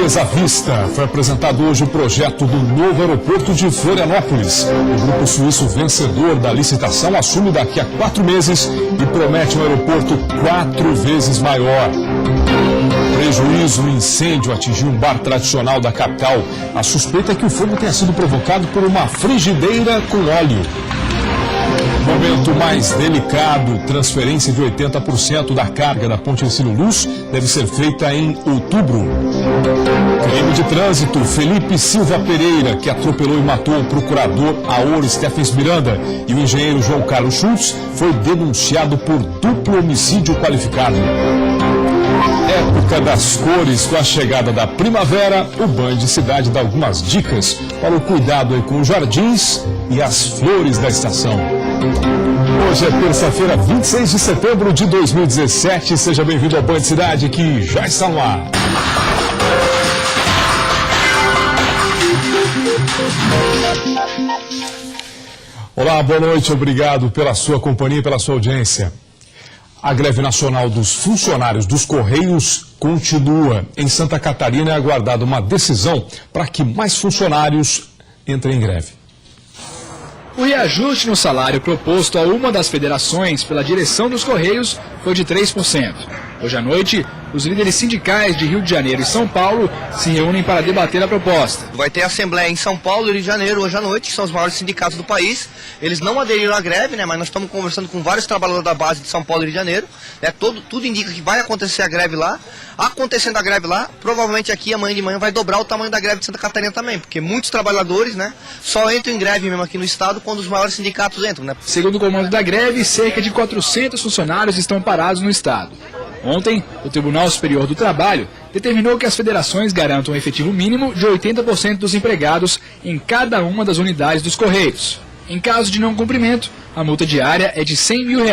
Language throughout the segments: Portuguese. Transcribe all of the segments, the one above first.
Beleza à vista. Foi apresentado hoje o projeto do novo aeroporto de Florianópolis. O grupo suíço vencedor da licitação assume daqui a 4 meses e promete um aeroporto 4 vezes maior. Prejuízo no incêndio atingiu um bar tradicional da capital. A suspeita é que o fogo tenha sido provocado por uma frigideira com óleo. Momento mais delicado, transferência de 80% da carga da ponte Hercílio Luz deve ser feita em outubro. Crime de trânsito, Felipe Silva Pereira, que atropelou e matou o procurador Aor Stephens Miranda, e o engenheiro João Carlos Schultz, foi denunciado por duplo homicídio qualificado. Época das cores, com a chegada da primavera, o Banho de Cidade dá algumas dicas para o cuidado aí com os jardins e as flores da estação. Hoje é terça-feira, 26 de setembro de 2017. Seja bem-vindo ao Banho de Cidade, que já está no ar. Olá, boa noite, obrigado pela sua companhia e pela sua audiência. A greve nacional dos funcionários dos Correios continua. Em Santa Catarina é aguardada uma decisão para que mais funcionários entrem em greve. O reajuste no salário proposto a uma das federações pela direção dos Correios foi de 3%. Hoje à noite, os líderes sindicais de Rio de Janeiro e São Paulo se reúnem para debater a proposta. Vai ter assembleia em São Paulo e Rio de Janeiro hoje à noite, que são os maiores sindicatos do país. Eles não aderiram à greve, mas nós estamos conversando com vários trabalhadores da base de São Paulo e Rio de Janeiro. Tudo indica que vai acontecer a greve lá. Acontecendo a greve lá, provavelmente aqui amanhã de manhã vai dobrar o tamanho da greve de Santa Catarina também, porque muitos trabalhadores só entram em greve mesmo aqui no estado quando os maiores sindicatos entram. Segundo o comando da greve, cerca de 400 funcionários estão parados no estado. Ontem, o Tribunal Superior do Trabalho determinou que as federações garantam um efetivo mínimo de 80% dos empregados em cada uma das unidades dos Correios. Em caso de não cumprimento, a multa diária é de R$100 mil.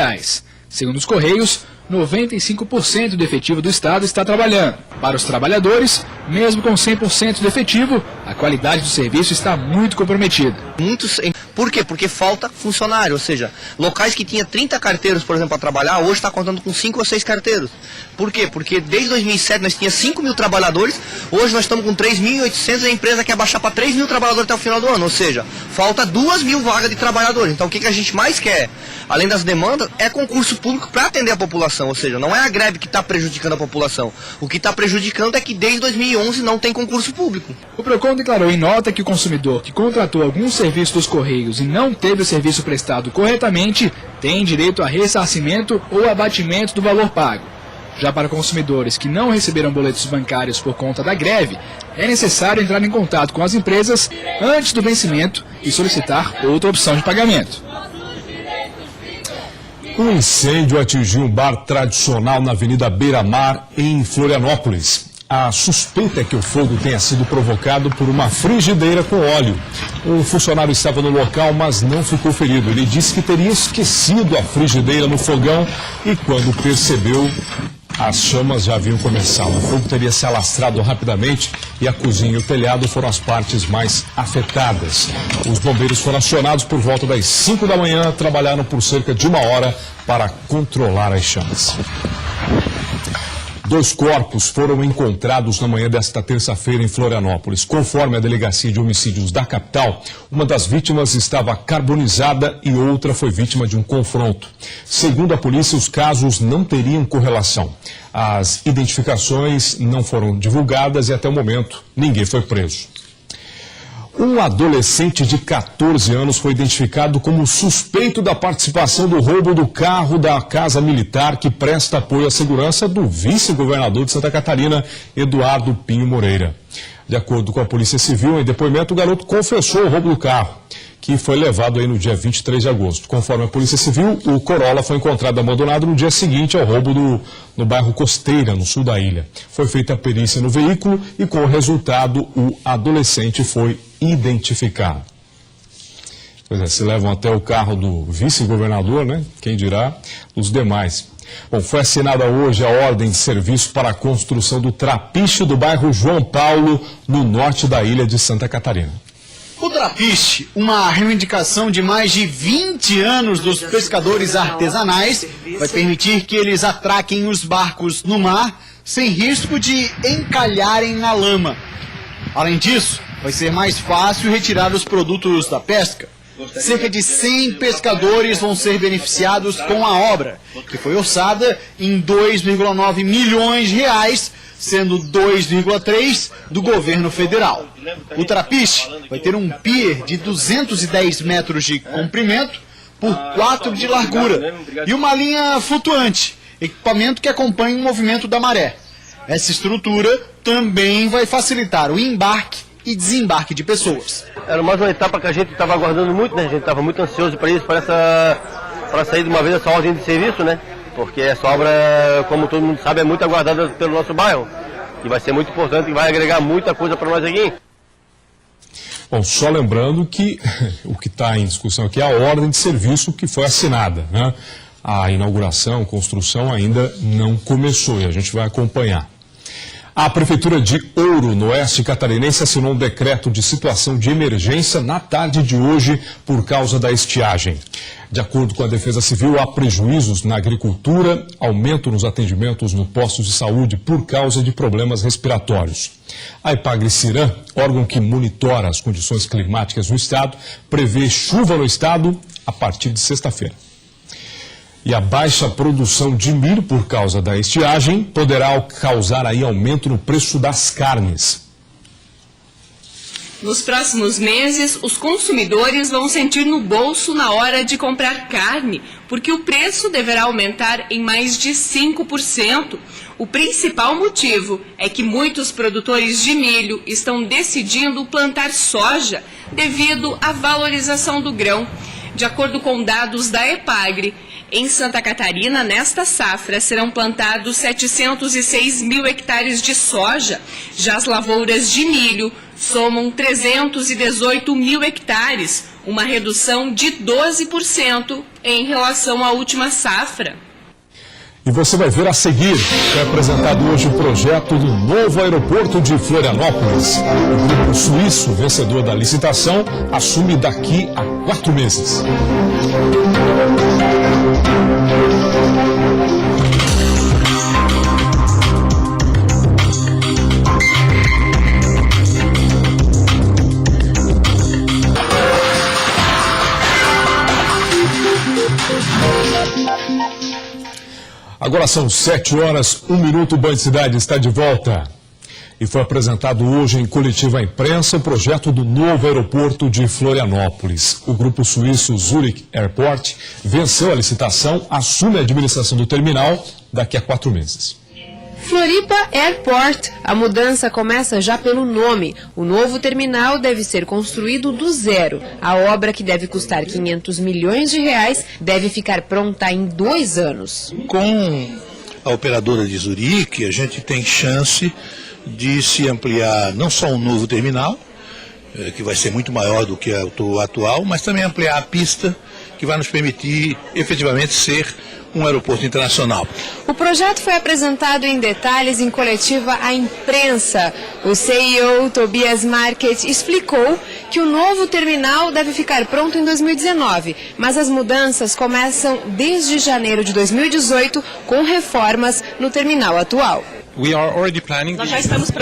Segundo os Correios, 95% do efetivo do Estado está trabalhando. Para os trabalhadores, mesmo com 100% do efetivo, a qualidade do serviço está muito comprometida. Por quê? Porque falta funcionário, ou seja, locais que tinha 30 carteiros, por exemplo, para trabalhar, hoje está contando com 5 ou 6 carteiros. Por quê? Porque desde 2007 nós tínhamos 5 mil trabalhadores, hoje nós estamos com 3.800 e a empresa quer baixar para 3 mil trabalhadores até o final do ano, ou seja, falta 2 mil vagas de trabalhadores. Então o que a gente mais quer, além das demandas, é concurso público para atender a população, ou seja, não é a greve que está prejudicando a população, o que está prejudicando é que desde 2011 não tem concurso público. O PROCON declarou em nota que o consumidor que contratou algum serviço dos Correios e não teve o serviço prestado corretamente tem direito a ressarcimento ou abatimento do valor pago. Já para consumidores que não receberam boletos bancários por conta da greve, é necessário entrar em contato com as empresas antes do vencimento e solicitar outra opção de pagamento. Um incêndio atingiu um bar tradicional na Avenida Beira Mar, em Florianópolis. A suspeita é que o fogo tenha sido provocado por uma frigideira com óleo. Um funcionário estava no local, mas não ficou ferido. Ele disse que teria esquecido a frigideira no fogão e, quando percebeu, as chamas já haviam começado. O fogo teria se alastrado rapidamente e a cozinha e o telhado foram as partes mais afetadas. Os bombeiros foram acionados por volta das 5 da manhã, trabalharam por cerca de 1 hora para controlar as chamas. 2 corpos foram encontrados na manhã desta terça-feira em Florianópolis. Conforme a Delegacia de Homicídios da capital, uma das vítimas estava carbonizada e outra foi vítima de um confronto. Segundo a polícia, os casos não teriam correlação. As identificações não foram divulgadas e até o momento ninguém foi preso. Um adolescente de 14 anos foi identificado como suspeito da participação do roubo do carro da Casa Militar que presta apoio à segurança do vice-governador de Santa Catarina, Eduardo Pinho Moreira. De acordo com a Polícia Civil, em depoimento, o garoto confessou o roubo do carro, que foi levado aí no dia 23 de agosto. Conforme a Polícia Civil, o Corolla foi encontrado abandonado no dia seguinte ao roubo no bairro Costeira, no sul da ilha. Foi feita a perícia no veículo e, com o resultado, o adolescente foi identificado. Pois é, se levam até o carro do vice-governador, né? Quem dirá os demais. Bom, foi assinada hoje a ordem de serviço para a construção do trapiche do bairro João Paulo, no norte da ilha de Santa Catarina. O trapiche, uma reivindicação de mais de 20 anos dos pescadores artesanais, vai permitir que eles atraquem os barcos no mar sem risco de encalharem na lama. Além disso, vai ser mais fácil retirar os produtos da pesca. Cerca de 100 pescadores vão ser beneficiados com a obra, que foi orçada em 2,9 milhões de reais, sendo 2,3 do governo federal. O Trapiche vai ter um pier de 210 metros de comprimento por 4 de largura e uma linha flutuante, equipamento que acompanha o movimento da maré. Essa estrutura também vai facilitar o embarque e desembarque de pessoas. Era mais uma etapa que a gente estava aguardando muito, né? A gente estava muito ansioso para isso, para sair de uma vez essa ordem de serviço, né? Porque essa obra, como todo mundo sabe, é muito aguardada pelo nosso bairro. E vai ser muito importante e vai agregar muita coisa para nós aqui. Bom, só lembrando que o que está em discussão aqui é a ordem de serviço que foi assinada, né? A inauguração, a construção ainda não começou e a gente vai acompanhar. A Prefeitura de Ouro, no oeste catarinense, assinou um decreto de situação de emergência na tarde de hoje por causa da estiagem. De acordo com a Defesa Civil, há prejuízos na agricultura, aumento nos atendimentos no postos de saúde por causa de problemas respiratórios. A Epagre-Ciran, órgão que monitora as condições climáticas no estado, prevê chuva no estado a partir de sexta-feira. E a baixa produção de milho por causa da estiagem poderá causar aí aumento no preço das carnes. Nos próximos meses, os consumidores vão sentir no bolso na hora de comprar carne, porque o preço deverá aumentar em mais de 5%. O principal motivo é que muitos produtores de milho estão decidindo plantar soja devido à valorização do grão. De acordo com dados da Epagre, em Santa Catarina, nesta safra, serão plantados 706 mil hectares de soja. Já as lavouras de milho somam 318 mil hectares, uma redução de 12% em relação à última safra. E você vai ver a seguir, foi apresentado hoje o projeto do novo aeroporto de Florianópolis. O grupo suíço, vencedor da licitação, assume daqui a 4 meses. Agora são 7 horas, 1 minuto, o Banho de Cidade está de volta. E foi apresentado hoje em coletiva à imprensa o projeto do novo aeroporto de Florianópolis. O grupo suíço Zurich Airport venceu a licitação, assume a administração do terminal daqui a 4 meses. Floripa Airport. A mudança começa já pelo nome. O novo terminal deve ser construído do zero. A obra, que deve custar 500 milhões de reais, deve ficar pronta em 2 anos. Com a operadora de Zurique, a gente tem chance de se ampliar não só um novo terminal, que vai ser muito maior do que o atual, mas também ampliar a pista, que vai nos permitir efetivamente ser um aeroporto internacional. O projeto foi apresentado em detalhes em coletiva à imprensa. O CEO, Tobias Market, explicou que o novo terminal deve ficar pronto em 2019, mas as mudanças começam desde janeiro de 2018, com reformas no terminal atual. Nós já estamos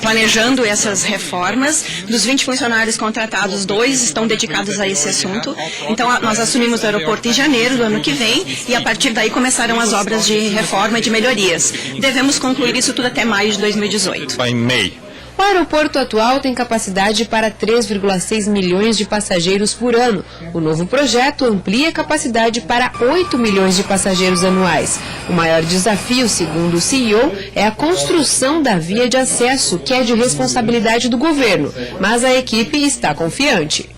planejando essas reformas. Dos 20 funcionários contratados, 2 estão dedicados a esse assunto. Então, nós assumimos o aeroporto em janeiro do ano que vem e, a partir daí, começarão as obras de reforma e de melhorias. Devemos concluir isso tudo até maio de 2018. O aeroporto atual tem capacidade para 3,6 milhões de passageiros por ano. O novo projeto amplia a capacidade para 8 milhões de passageiros anuais. O maior desafio, segundo o CEO, é a construção da via de acesso, que é de responsabilidade do governo. Mas a equipe está confiante.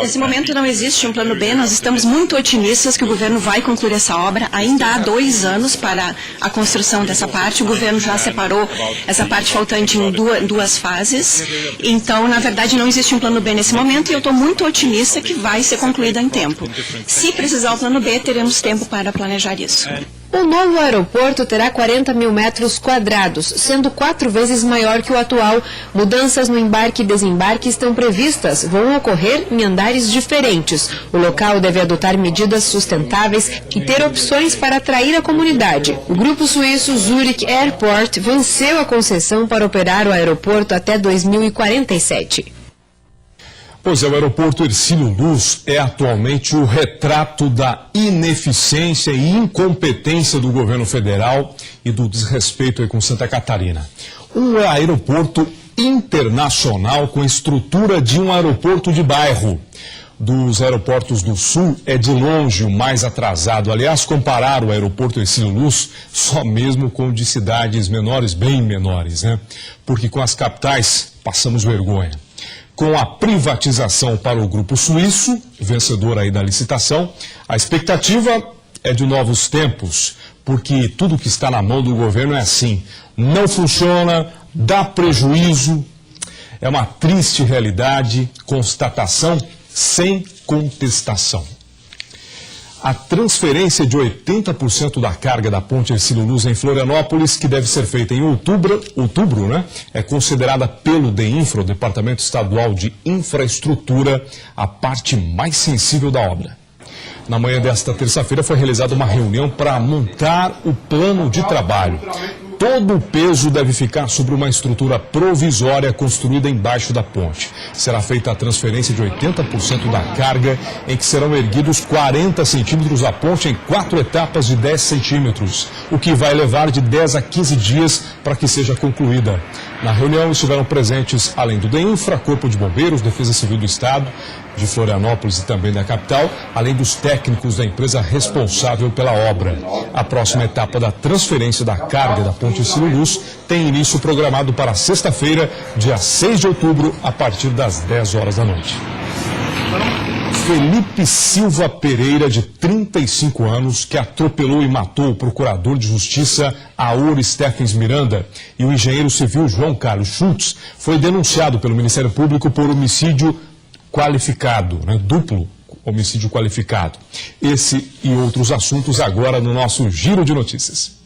Nesse momento não existe um plano B, nós estamos muito otimistas que o governo vai concluir essa obra. Ainda há 2 anos para a construção dessa parte, o governo já separou essa parte faltante em 2 fases. Então, na verdade, não existe um plano B nesse momento e eu estou muito otimista que vai ser concluída em tempo. Se precisar o plano B, teremos tempo para planejar isso. O novo aeroporto terá 40 mil metros quadrados, sendo 4 vezes maior que o atual. Mudanças no embarque e desembarque estão previstas, vão ocorrer em andares diferentes. O local deve adotar medidas sustentáveis e ter opções para atrair a comunidade. O grupo suíço Zurich Airport venceu a concessão para operar o aeroporto até 2047. Pois é, o aeroporto Hercílio Luz é atualmente o retrato da ineficiência e incompetência do governo federal e do desrespeito aí com Santa Catarina. Um aeroporto internacional com a estrutura de um aeroporto de bairro. Dos aeroportos do Sul é de longe o mais atrasado. Aliás, comparar o aeroporto Hercílio Luz só mesmo com o de cidades menores, bem menores, né? Porque com as capitais passamos vergonha. Com a privatização para o grupo suíço, vencedor aí da licitação, a expectativa é de novos tempos, porque tudo que está na mão do governo é assim, não funciona, dá prejuízo, é uma triste realidade, constatação sem contestação. A transferência de 80% da carga da ponte Hercílio Luz em Florianópolis, que deve ser feita em outubro, né, é considerada pelo DEINFRA, o Departamento Estadual de Infraestrutura, a parte mais sensível da obra. Na manhã desta terça-feira foi realizada uma reunião para montar o plano de trabalho. Todo o peso deve ficar sobre uma estrutura provisória construída embaixo da ponte. Será feita a transferência de 80% da carga, em que serão erguidos 40 centímetros da ponte em 4 etapas de 10 centímetros, o que vai levar de 10 a 15 dias para que seja concluída. Na reunião estiveram presentes, além do DEINFRA, Corpo de Bombeiros, Defesa Civil do Estado, de Florianópolis e também da capital, além dos técnicos da empresa responsável pela obra. A próxima etapa da transferência da carga da ponte Hercílio Luz tem início programado para sexta-feira, dia 6 de outubro, a partir das 10 horas da noite. Felipe Silva Pereira, de 35 anos, que atropelou e matou o procurador de justiça Auri Stephens Miranda e o engenheiro civil João Carlos Schultz, foi denunciado pelo Ministério Público por homicídio qualificado, né? Duplo homicídio qualificado. Esse e outros assuntos agora no nosso Giro de Notícias.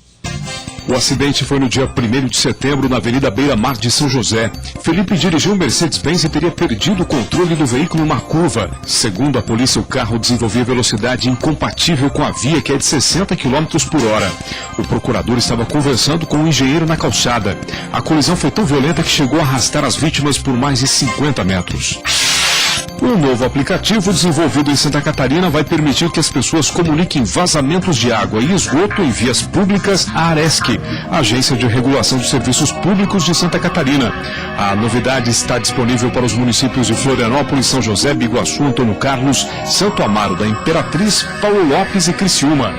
O acidente foi no dia 1º de setembro na Avenida Beira Mar de São José. Felipe dirigiu um Mercedes-Benz e teria perdido o controle do veículo em uma curva. Segundo a polícia, o carro desenvolvia velocidade incompatível com a via, que é de 60 km por hora. O procurador estava conversando com o engenheiro na calçada. A colisão foi tão violenta que chegou a arrastar as vítimas por mais de 50 metros. Um novo aplicativo desenvolvido em Santa Catarina vai permitir que as pessoas comuniquem vazamentos de água e esgoto em vias públicas à ARESC, Agência de Regulação de Serviços Públicos de Santa Catarina. A novidade está disponível para os municípios de Florianópolis, São José, Biguaçu, Antônio Carlos, Santo Amaro da Imperatriz, Paulo Lopes e Criciúma.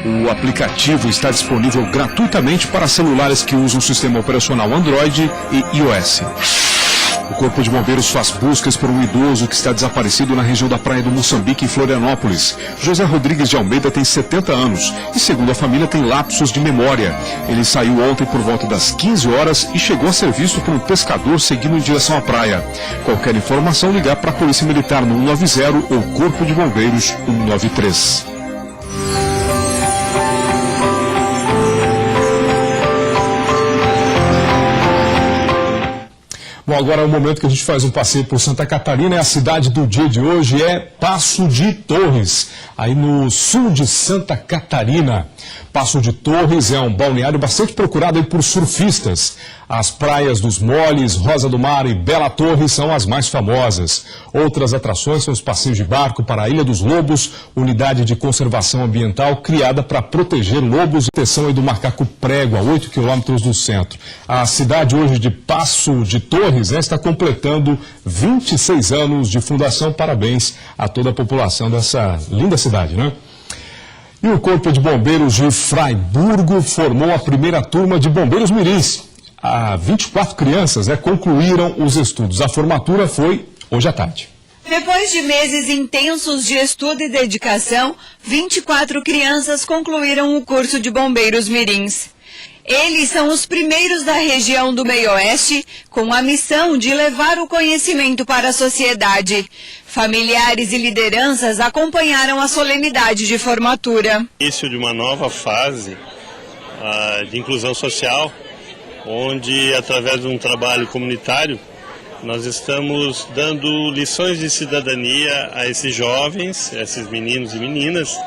O aplicativo está disponível gratuitamente para celulares que usam o sistema operacional Android e iOS. O Corpo de Bombeiros faz buscas por um idoso que está desaparecido na região da Praia do Moçambique, em Florianópolis. José Rodrigues de Almeida tem 70 anos e, segundo a família, tem lapsos de memória. Ele saiu ontem por volta das 15 horas e chegou a ser visto por um pescador seguindo em direção à praia. Qualquer informação, ligar para a Polícia Militar no 190 ou Corpo de Bombeiros 193. Bom, agora é o momento que a gente faz um passeio por Santa Catarina, e a cidade do dia de hoje é Passo de Torres, aí no sul de Santa Catarina. Passo de Torres é um balneário bastante procurado aí por surfistas. As praias dos Moles, Rosa do Mar e Bela Torres são as mais famosas. Outras atrações são os passeios de barco para a Ilha dos Lobos, unidade de conservação ambiental criada para proteger lobos, e proteção aí do macaco prego, a 8 quilômetros do centro. A cidade hoje de Passo de Torres, né, está completando 26 anos de fundação. Parabéns a toda a população dessa linda cidade, né? E o Corpo de Bombeiros de Fraiburgo formou a primeira turma de bombeiros mirins. 24 crianças concluíram os estudos. A formatura foi hoje à tarde. Depois de meses intensos de estudo e dedicação, 24 crianças concluíram o curso de bombeiros mirins. Eles são os primeiros da região do Meio-Oeste com a missão de levar o conhecimento para a sociedade. Familiares e lideranças acompanharam a solenidade de formatura. Início de uma nova fase de inclusão social, onde, através de um trabalho comunitário, nós estamos dando lições de cidadania a esses jovens, a esses meninos e meninas,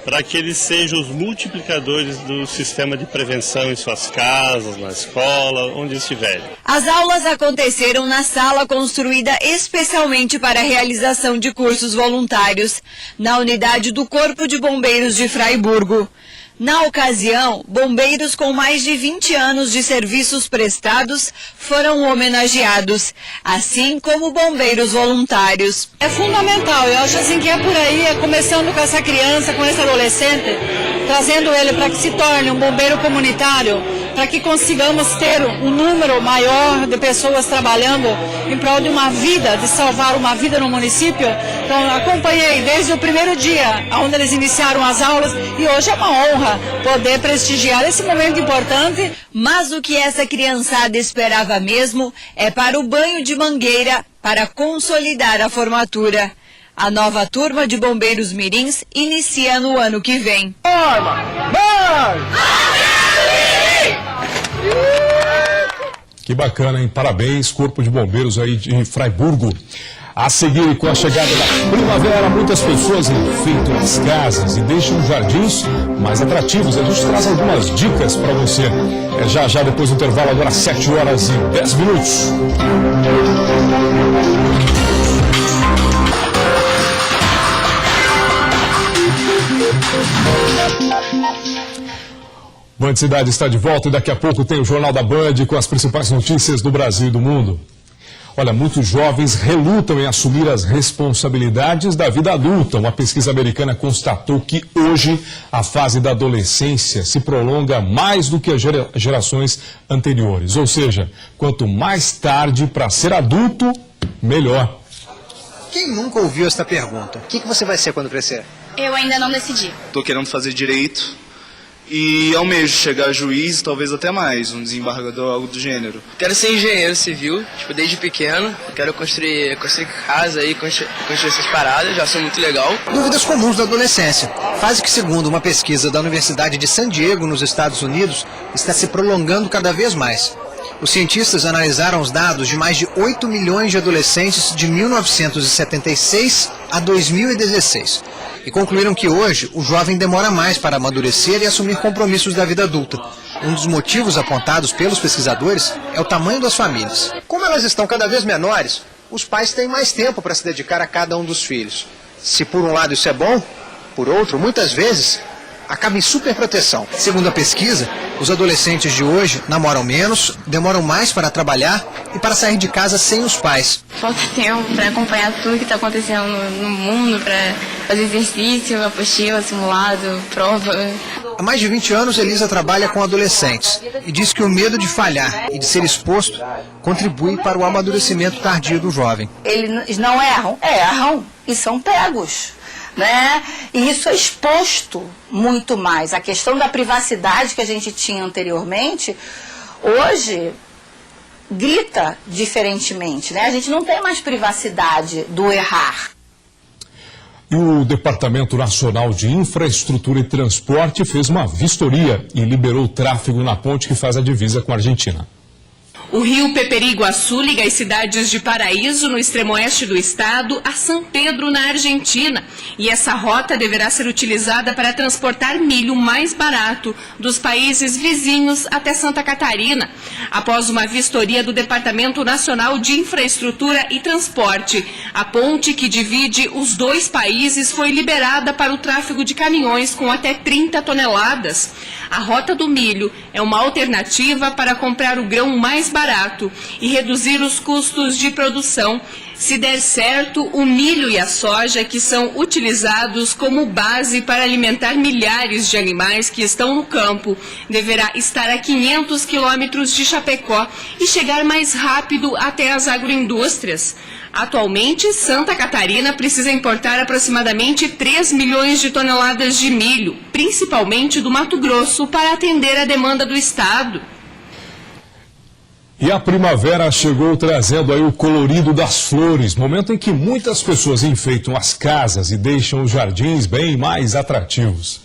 para que eles sejam os multiplicadores do sistema de prevenção em suas casas, na escola, onde estiverem. As aulas aconteceram na sala construída especialmente para a realização de cursos voluntários, na unidade do Corpo de Bombeiros de Fraiburgo. Na ocasião, bombeiros com mais de 20 anos de serviços prestados foram homenageados, assim como bombeiros voluntários. É fundamental, eu acho assim que é por aí, começando com essa criança, com esse adolescente, trazendo ele para que se torne um bombeiro comunitário, para que consigamos ter um número maior de pessoas trabalhando em prol de uma vida, de salvar uma vida no município. Então, acompanhei desde o primeiro dia, onde eles iniciaram as aulas, e hoje é uma honra poder prestigiar esse momento importante. Mas o que essa criançada esperava mesmo é para o banho de mangueira para consolidar a formatura. A nova turma de bombeiros mirins inicia no ano que vem. Que bacana, hein? Parabéns, Corpo de Bombeiros aí de Fraiburgo. A seguir, com a chegada da primavera, muitas pessoas enfeitam as casas e deixam jardins mais atrativos. A gente traz algumas dicas para você. Já depois do intervalo, agora 7 horas e 10 minutos. Band Cidade está de volta e daqui a pouco tem o Jornal da Band com as principais notícias do Brasil e do mundo. Olha, muitos jovens relutam em assumir as responsabilidades da vida adulta. Uma pesquisa americana constatou que hoje a fase da adolescência se prolonga mais do que as gerações anteriores. Ou seja, quanto mais tarde para ser adulto, melhor. Quem nunca ouviu esta pergunta? O que você vai ser quando crescer? Eu ainda não decidi. Estou querendo fazer direito e almejo chegar a juiz, talvez até mais, um desembargador, algo do gênero. Quero ser engenheiro civil, desde pequeno. Quero construir casa e construir essas paradas, já sou muito legal. Dúvidas comuns da adolescência. Fase que, segundo uma pesquisa da Universidade de San Diego, nos Estados Unidos, está se prolongando cada vez mais. Os cientistas analisaram os dados de mais de 8 milhões de adolescentes de 1976 a 2016 e concluíram que hoje o jovem demora mais para amadurecer e assumir compromissos da vida adulta. Um dos motivos apontados pelos pesquisadores é o tamanho das famílias. Como elas estão cada vez menores, os pais têm mais tempo para se dedicar a cada um dos filhos. Se por um lado isso é bom, por outro, muitas vezes, acaba em superproteção. Segundo a pesquisa, os adolescentes de hoje namoram menos, demoram mais para trabalhar e para sair de casa sem os pais. Falta tempo para acompanhar tudo que está acontecendo no mundo, para fazer exercício, apostila, simulado, prova. Há mais de 20 anos, Elisa trabalha com adolescentes e diz que o medo de falhar e de ser exposto contribui para o amadurecimento tardio do jovem. Eles não erram? Erram e são pegos. Né? E isso é exposto muito mais. A questão da privacidade que a gente tinha anteriormente, hoje grita diferentemente, né? A gente não tem mais privacidade do errar. E o Departamento Nacional de Infraestrutura e Transporte fez uma vistoria e liberou o tráfego na ponte que faz a divisa com a Argentina. O rio Peperiguaçu liga as cidades de Paraíso, no extremo oeste do estado, a São Pedro, na Argentina. E essa rota deverá ser utilizada para transportar milho mais barato dos países vizinhos até Santa Catarina. Após uma vistoria do Departamento Nacional de Infraestrutura e Transporte, a ponte que divide os dois países foi liberada para o tráfego de caminhões com até 30 toneladas. A rota do milho é uma alternativa para comprar o grão mais barato e reduzir os custos de produção. Se der certo, o milho e a soja, que são utilizados como base para alimentar milhares de animais que estão no campo, deverá estar a 500 quilômetros de Chapecó e chegar mais rápido até as agroindústrias. Atualmente, Santa Catarina precisa importar aproximadamente 3 milhões de toneladas de milho, principalmente do Mato Grosso, para atender a demanda do estado. E a primavera chegou trazendo aí o colorido das flores, momento em que muitas pessoas enfeitam as casas e deixam os jardins bem mais atrativos.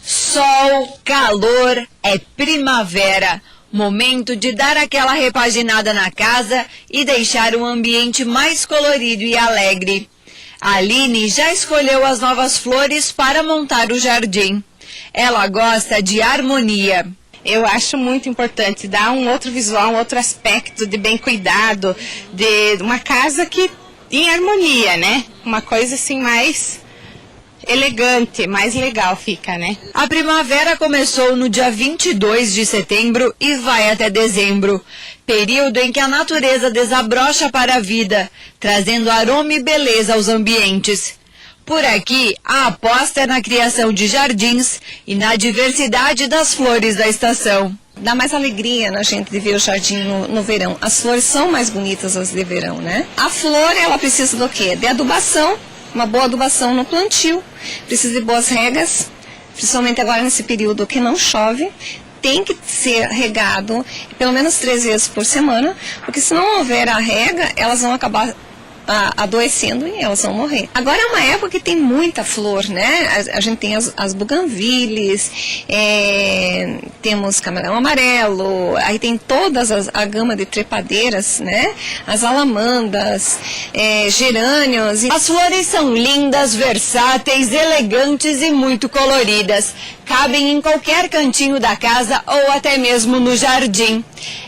Sol, calor, é primavera. Momento de dar aquela repaginada na casa e deixar o ambiente mais colorido e alegre. A Aline já escolheu as novas flores para montar o jardim. Ela gosta de harmonia. Eu acho muito importante dar um outro visual, um outro aspecto de bem cuidado, de uma casa que em harmonia, né? Uma coisa assim mais elegante, mais legal fica, né? A primavera começou no dia 22 de setembro e vai até dezembro, período em que a natureza desabrocha para a vida, trazendo aroma e beleza aos ambientes. Por aqui, a aposta é na criação de jardins e na diversidade das flores da estação. Dá mais alegria na gente de ver o jardim no verão. As flores são mais bonitas as de verão, né? A flor, ela precisa do quê? De adubação, uma boa adubação no plantio. Precisa de boas regas, principalmente agora nesse período que não chove. Tem que ser regado pelo menos 3 vezes por semana, porque se não houver a rega, elas vão acabar adoecendo e elas vão morrer. Agora é uma época que tem muita flor, né? A gente tem as buganviles, temos camarão amarelo, aí tem todas a gama de trepadeiras, né? As alamandas, gerânios. As flores são lindas, versáteis, elegantes e muito coloridas. Cabem em qualquer cantinho da casa ou até mesmo no jardim.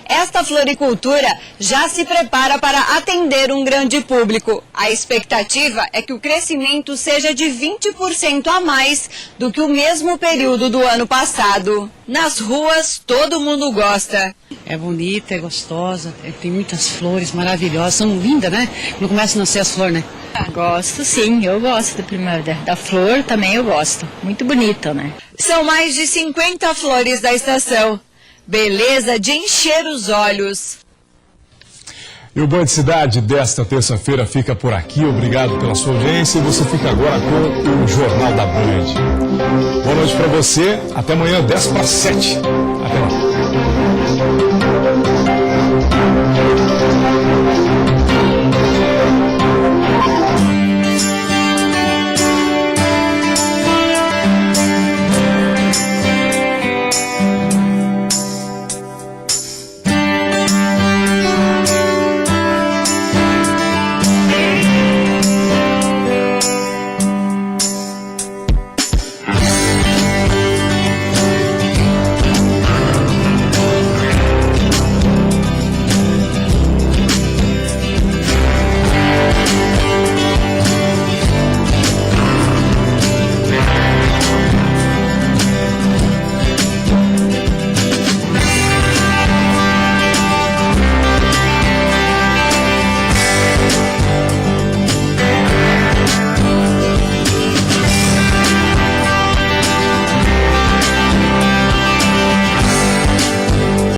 Esta floricultura já se prepara para atender um grande público. A expectativa é que o crescimento seja de 20% a mais do que o mesmo período do ano passado. Nas ruas, todo mundo gosta. É bonita, é gostosa, tem muitas flores maravilhosas, são lindas, né? Quando começam a nascer as flores, né? Gosto sim, eu gosto da flor também eu gosto, muito bonita, né? São mais de 50 flores da estação. Beleza de encher os olhos. E o Band Cidade desta terça-feira fica por aqui. Obrigado pela sua audiência e você fica agora com o Jornal da Band. Boa noite para você. Até amanhã, 10 para 7.